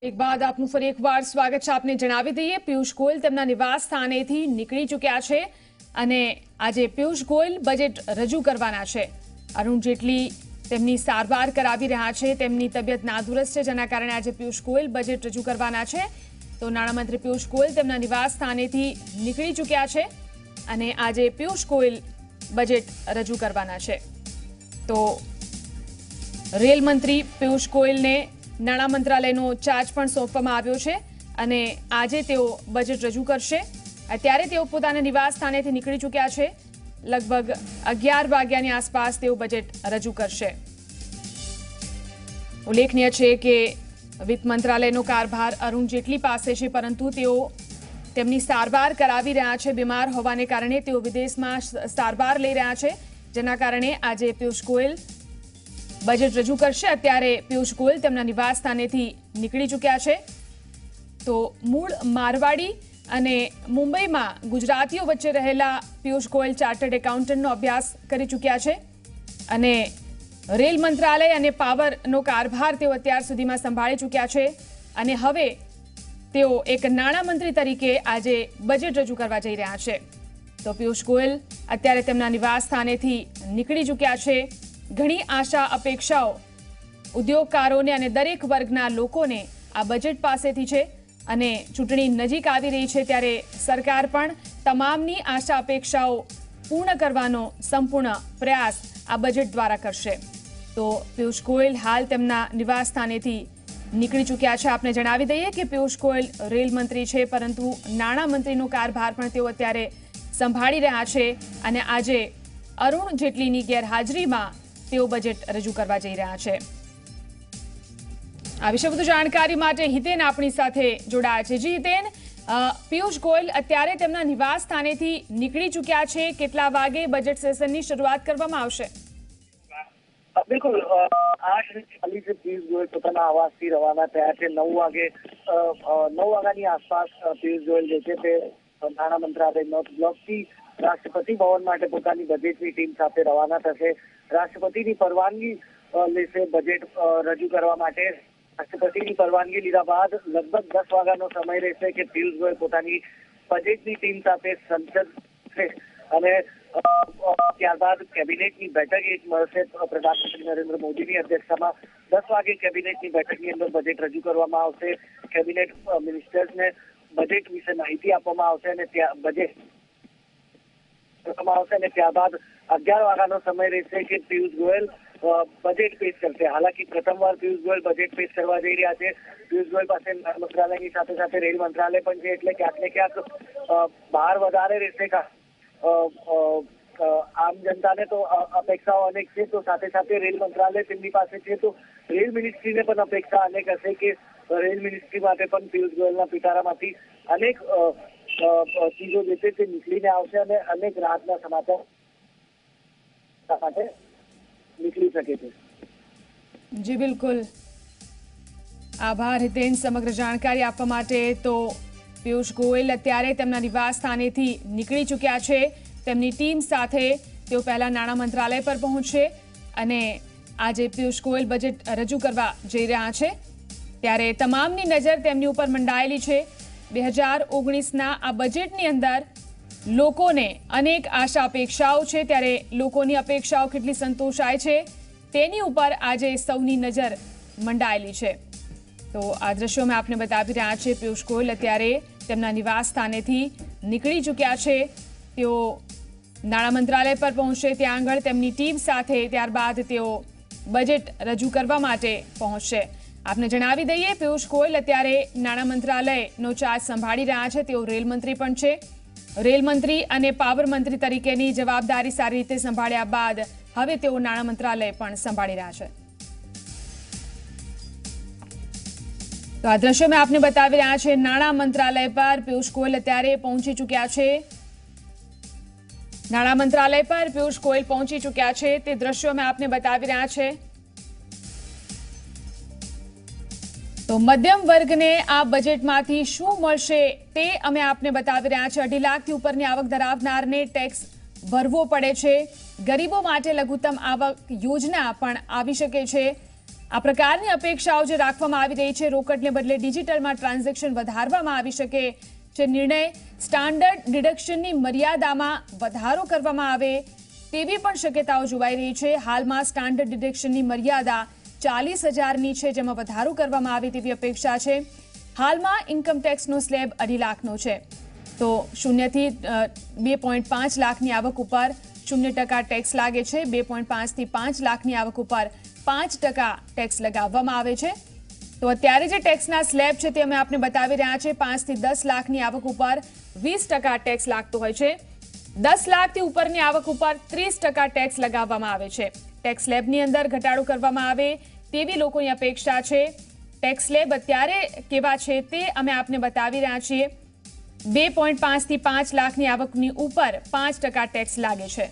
એક બાદ આપનું ફરી એકવાર સ્વાગત છે। આપને જણાવી દઈએ પિયુષ ગોયલ તેમના નિવાસ સ્થાનેથી નીકળી ચૂક્યા છે અને આજે પિયુષ ગોયલ બજેટ રજૂ કરવાના છે। અરુણ જેટલી તેમની સારવાર કરાવી રહ્યા છે, તેમની તબિયત નાદુરસ્ત છે, જેના કારણે આજે પિયુષ ગોયલ બજેટ રજૂ કરવાના છે। તો નાણામંત્રી પિયુષ ગોયલ તેમના નિવાસ સ્થાનેથી નીકળી ચૂક્યા છે અને આજે પિયુષ ગોયલ બજેટ રજૂ કરવાના છે। તો રેલ મંત્રી પિયુષ ગોયલને નાણાં મંત્રાલયનો ચાર્જ પણ સોંપવામાં આવ્યો છે અને આજે તેઓ બજેટ રજૂ કરશે। અત્યારે તેઓ પોતાના નિવાસ સ્થાનેથી નીકળી ચૂક્યા છે। લગભગ 11 વાગ્યાની આસપાસ તેઓ બજેટ રજૂ કરશે। ઉલ્લેખનીય છે કે વિત્ત મંત્રાલયનો કારભાર અરુણ જેટલી પાસે છે, પરંતુ તેઓ તેમની સારવાર કરાવી રહ્યા છે। બીમાર હોવાને કારણે તેઓ વિદેશમાં સારવાર લઈ રહ્યા છે, જેના કારણે આજે પિયુષ ગોયલ બજેટ રજૂ કરશે। અત્યારે પિયુષ ગોયલ તેમના નિવાસ સ્થાનેથી નીકળી ચૂક્યા છે। તો મૂળ મારવાડી અને મુંબઈમાં ગુજરાતીઓ વચ્ચે રહેલા પિયુષ ગોયલ ચાર્ટર્ડ એકાઉન્ટન્ટનો અભ્યાસ કરી ચૂક્યા છે અને રેલ મંત્રાલય અને પાવરનો કારભાર તેઓ અત્યાર સુધીમાં સંભાળી ચૂક્યા છે અને હવે તેઓ એક નાણામંત્રી તરીકે આજે બજેટ રજૂ કરવા જઈ રહ્યા છે। તો પિયુષ ગોયલ અત્યારે તેમના નિવાસ સ્થાનેથી નીકળી ચૂક્યા છે। ઘણી આશા અપેક્ષાઓ ઉદ્યોગકારોને અને દરેક વર્ગના લોકોને આ બજેટ પાસેથી છે અને ચૂંટણી નજીક આવી રહી છે, ત્યારે સરકાર પણ તમામની આશા અપેક્ષાઓ પૂર્ણ કરવાનો સંપૂર્ણ પ્રયાસ આ બજેટ દ્વારા કરશે। તો પિયુષ ગોયલ હાલ તેમના નિવાસ સ્થાનેથી નીકળી ચૂક્યા છે। આપને જણાવી દઈએ કે પિયુષ ગોયલ રેલ મંત્રી છે, પરંતુ નાણાં મંત્રીનો કારભાર પણ તેઓ અત્યારે સંભાળી રહ્યા છે અને આજે અરુણ જેટલીની ગેરહાજરીમાં તેઓ બજેટ રજૂ કરવા જઈ રહ્યા છે। આ વિશે વધુ જાણકારી માટે હિતેન આપણી સાથે જોડાયા છે। જી હિતેન, પિયુષ ગોયલ અત્યારે તેમના નિવાસ સ્થાનેથી નીકળી ચૂક્યા છે, કેટલા વાગે બજેટ સેશનની શરૂઆત કરવામાં આવશે? બિલકુલ 8:40 પિયુષ ગોયલ પોતાના આવાસથી રવાના થયા છે। 9 વાગ્યાની આસપાસ પિયુષ ગોયલ જે છે તે નાણાં મંત્રાલય નોર્થ બ્લોકથી રાષ્ટ્રપતિ ભવન માટે પોતાની બજેટની ટીમ સાથે રવાના થશે। રાષ્ટ્રપતિની પરવાનગી લેશે બજેટ રજૂ કરવા માટે। રાષ્ટ્રપતિની પરવાનગી લીધા બાદ લગભગ 10 વાગ્યાનો સમય રહેશે કે પિયુષ ગોયલ પોતાની બજેટની ટીમ સાથે સંસદ અને ત્યારબાદ કેબિનેટની બેઠક એક મળશે। પ્રધાનમંત્રી નરેન્દ્ર મોદીની અધ્યક્ષતામાં 10 વાગે કેબિનેટની બેઠકની અંદર બજેટ રજૂ કરવામાં આવશે। કેબિનેટ મિનિસ્ટર્સને બજેટ વિશે માહિતી આપવામાં આવશે અને ત્યાં બજેટ આવશે અને ત્યારબાદ 11 વાગ્યાનો સમય રહેશે કે પિયુષ ગોયલ બજેટ પેશ કરશે। હાલાકી પ્રથમવાર પિયુષ ગોયલ બજેટ પેશ કરવા જઈ રહ્યા છે। પિયુષ ગોયલ પાસે મંત્રાલયની સાથે સાથે રેલ મંત્રાલય પણ છે, એટલે ક્યાંક ને ક્યાંક બહાર વધારે રહેશે। આમ જનતાને તો અપેક્ષાઓ અનેક છે, તો સાથે સાથે રેલ મંત્રાલય તેમની પાસે છે, તો રેલ મિનિસ્ટ્રીને પણ અપેક્ષા અનેક હશે કે રેલ મિનિસ્ટ્રી માટે પણ પિયુષ ગોયલના પિટારામાંથી અનેક ચીજો જે છે તે નીકળીને આવશે અને અનેક રાહતના સમાચાર માટે નીકળી શકે છે। જી બિલકુલ, આભાર હિતેન સમગ્ર જાણકારી આપવા માટે। તો પિયુષ ગોયલ અત્યારે તેમના નિવાસ સ્થાનેથી નીકળી ચૂક્યા છે। તેમની ટીમ સાથે તેઓ પહેલા નાણાં મંત્રાલય પર પહોંચશે અને આજે પિયુષ ગોયલ બજેટ રજૂ કરવા જઈ રહ્યા છે, ત્યારે તમામની નજર તેમની ઉપર મંડાયેલી છે। 2019ના આ બજેટની અંદર લોકોને અનેક આશા અપેક્ષાઓ છે, ત્યારે લોકોની અપેક્ષાઓ કેટલી સંતોષાય છે તેની ઉપર આજે સૌની નજર મંડાયેલી છે। તો આ દ્રશ્યો મેં આપને બતાવી રહ્યા છે। પિયુષ ગોયલ અત્યારે તેમના નિવાસ સ્થાનેથી નીકળી ચૂક્યા છે। તેઓ નાણાં મંત્રાલય પર પહોંચશે, ત્યાં આગળ તેમની ટીમ સાથે ત્યારબાદ તેઓ બજેટ રજૂ કરવા માટે પહોંચશે। આપને જણાવી દઈએ પિયુષ ગોયલ અત્યારે નાણાં મંત્રાલયનો ચાર્જ સંભાળી રહ્યા છે। તેઓ રેલ મંત્રી પણ છે। રેલ મંત્રી અને પાવર મંત્રી તરીકેની જવાબદારી સારી રીતે સંભાળ્યા બાદ હવે તેઓ નાણાં મંત્રાલય પણ સંભાળી રહ્યા છે। તો આ દ્રશ્યો મેં આપને બતાવી રહ્યા છે। નાણાં મંત્રાલય પર પિયુષ ગોયલ અત્યારે પહોંચી ચૂક્યા છે। નાણાં મંત્રાલય પર પિયુષ ગોયલ પહોંચી ચૂક્યા છે, તે દ્રશ્યો મેં આપને બતાવી રહ્યા છે। તો મધ્યમ વર્ગને આ બજેટમાંથી શું મળશે તે અમે આપને બતાવી રહ્યા છે। 2.5 લાખથી ઉપરની આવક ધરાવનારને ટેક્સ ભરવો પડે છે। ગરીબો માટે લઘુત્તમ આવક યોજના પણ આવી શકે છે। આ પ્રકારની અપેક્ષાઓ જે રાખવામાં આવી રહી છે, રોકડને બદલે ડિજિટલમાં ટ્રાન્ઝેક્શન વધારવામાં આવી શકે છે નિર્ણય, સ્ટાન્ડર્ડ ડિડક્શનની મર્યાદામાં વધારો કરવામાં આવે તેવી પણ શક્યતાઓ જોવાઈ રહી છે. હાલમાં સ્ટાન્ડર્ડ ડિડક્શનની મર્યાદા 40,000ની છે, જેમાં વધારો કરવામાં આવે તેવી અપેક્ષા છે. હાલમાં ઇન્કમ ટેક્સનો સ્લેબ 2.5 લાખનો છે, તો 0 થી 2.5 લાખની આવક ઉપર 0% ટેક્સ લાગે છે. 2.5 થી 5 લાખની આવક ઉપર 5% ટેક્સ લગાવવામાં આવે છે. તો અત્યારે જે ટેક્સના સ્લેબ છે તે અમે આપને બતાવી રહ્યા છે. 5 થી 10 લાખની આવક ઉપર 20% ટેક્સ લાગતો હોય છે. 10 લાખથી ઉપરની આવક ઉપર 30% ટેક્સ લગાવવામાં આવે છે. ટેક્સ સ્લેબની અંદર ઘટાડો કરવામાં આવે તેવી લોકોની અપેક્ષા છે. ટેક્સ સ્લેબ અત્યારે કેવા છે તે અમે આપને બતાવી રહ્યા છીએ. 2.5 થી 5 લાખની આવકની ઉપર 5% ટેક્સ લાગે છે.